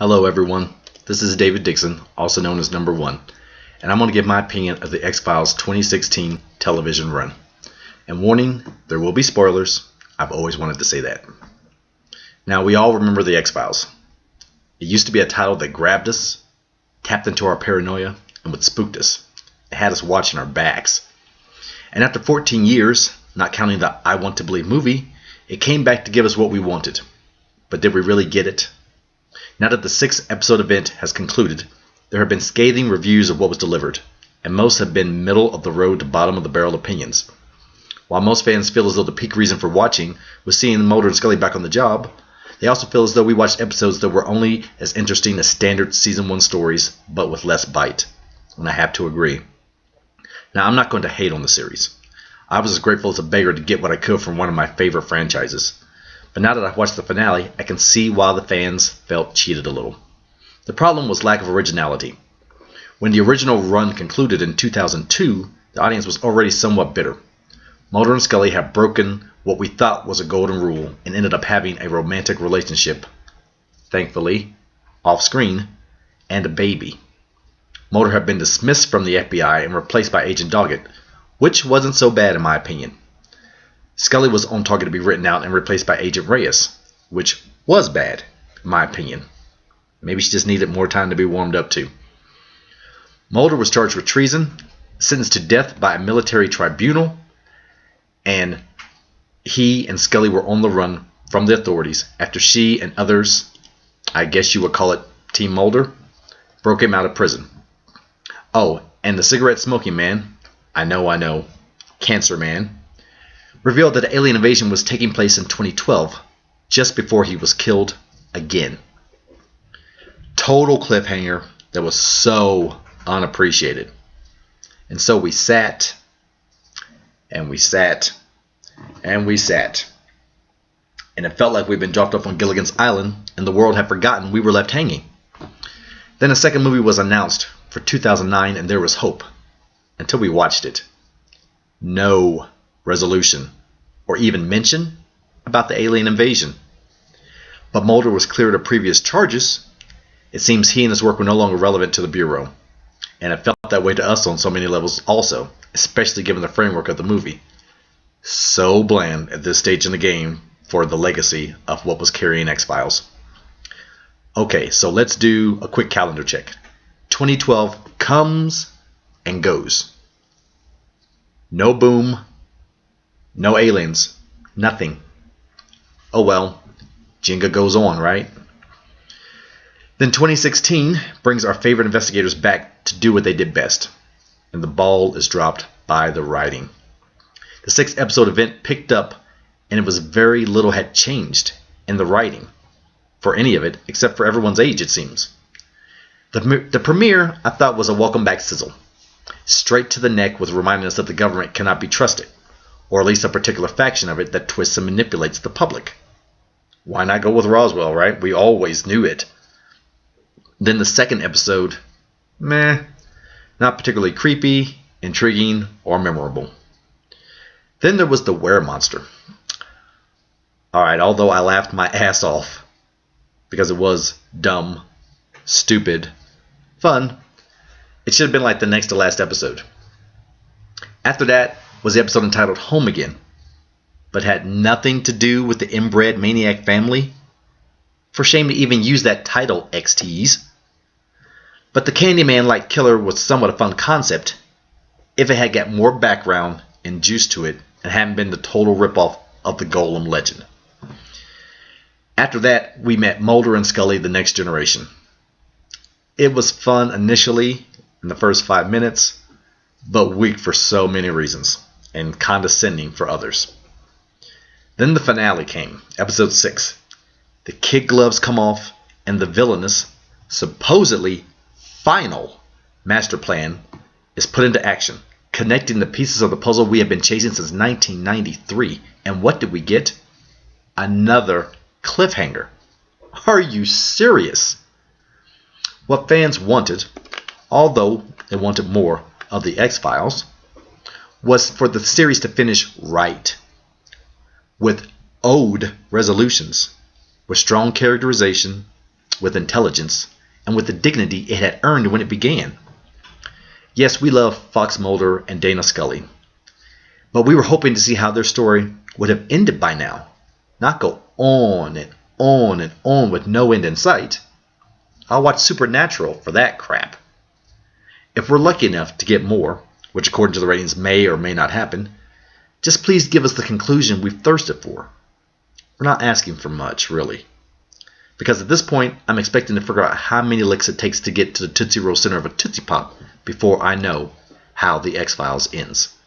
Hello everyone, this is David Dixon, also known as Number One, and I'm going to give my opinion of the X-Files 2016 television run. And warning, there will be spoilers. I've always wanted to say that. Now, we all remember the X-Files. It used to be a title that grabbed us, tapped into our paranoia, and would spooked us. It had us watching our backs. And after 14 years, not counting the I Want to Believe movie, it came back to give us what we wanted. But did we really get it? Now that the 6-episode event has concluded, there have been scathing reviews of what was delivered, and most have been middle-of-the-road to bottom-of-the-barrel opinions. While most fans feel as though the peak reason for watching was seeing Mulder and Scully back on the job, they also feel as though we watched episodes that were only as interesting as standard Season 1 stories, but with less bite. And I have to agree. Now, I'm not going to hate on the series. I was as grateful as a beggar to get what I could from one of my favorite franchises. But now that I've watched the finale, I can see why the fans felt cheated a little. The problem was lack of originality. When the original run concluded in 2002, the audience was already somewhat bitter. Mulder and Scully have broken what we thought was a golden rule and ended up having a romantic relationship, thankfully, off-screen, and a baby. Mulder had been dismissed from the FBI and replaced by Agent Doggett, which wasn't so bad in my opinion. Scully was on target to be written out and replaced by Agent Reyes, which was bad, in my opinion. Maybe she just needed more time to be warmed up to. Mulder was charged with treason, sentenced to death by a military tribunal, and he and Scully were on the run from the authorities after she and others, I guess you would call it Team Mulder, broke him out of prison. Oh, and the cigarette smoking man, I know, Cancer Man, revealed that the alien invasion was taking place in 2012, just before he was killed again. Total cliffhanger that was so unappreciated. And so we sat, and we sat, and we sat. And it felt like we'd been dropped off on Gilligan's Island, and the world had forgotten we were left hanging. Then a second movie was announced for 2009, and there was hope. Until we watched it. No resolution or even mention about the alien invasion. But Mulder was cleared of previous charges. It seems he and his work were no longer relevant to the Bureau. And it felt that way to us on so many levels also, especially given the framework of the movie. So bland at this stage in the game for the legacy of what was carrying X-Files. Okay, so let's do a quick calendar check. 2012 comes and goes. No boom. No aliens. Nothing. Oh well. Jenga goes on, right? Then 2016 brings our favorite investigators back to do what they did best. And the ball is dropped by the writing. The 6-episode event picked up, and it was very little had changed in the writing. For any of it, except for everyone's age, it seems. The premiere, I thought, was a welcome back sizzle. Straight to the neck with reminding us that the government cannot be trusted, or at least a particular faction of it that twists and manipulates the public. Why not go with Roswell, right? We always knew it. Then the second episode, meh, not particularly creepy, intriguing, or memorable. Then there was the Were-Monster. Alright, although I laughed my ass off, because it was dumb, stupid, fun, it should have been like the next to last episode. After that was the episode entitled Home Again, but had nothing to do with the inbred maniac family. For shame to even use that title, XTs. But the Candyman-like killer was somewhat a fun concept if it had got more background and juice to it and hadn't been the total ripoff of the Golem legend. After that, we met Mulder and Scully, the next generation. It was fun initially in the first 5 minutes, but weak for so many reasons, and condescending for others. Then the finale came, episode 6. The kid gloves come off, and the villainous, supposedly final master plan is put into action, connecting the pieces of the puzzle we have been chasing since 1993. And what did we get? Another cliffhanger. Are you serious? What fans wanted, although they wanted more of the X-Files, was for the series to finish right, with owed resolutions, with strong characterization, with intelligence and with the dignity it had earned when it began. Yes, we love Fox Mulder and Dana Scully, but we were hoping to see how their story would have ended by now, not go on and on and on with no end in sight. I'll watch Supernatural for that crap. If we're lucky enough to get more, which according to the ratings may or may not happen, just please give us the conclusion we've thirsted for. We're not asking for much, really. Because at this point, I'm expecting to figure out how many licks it takes to get to the Tootsie Roll center of a Tootsie Pop before I know how the X-Files ends.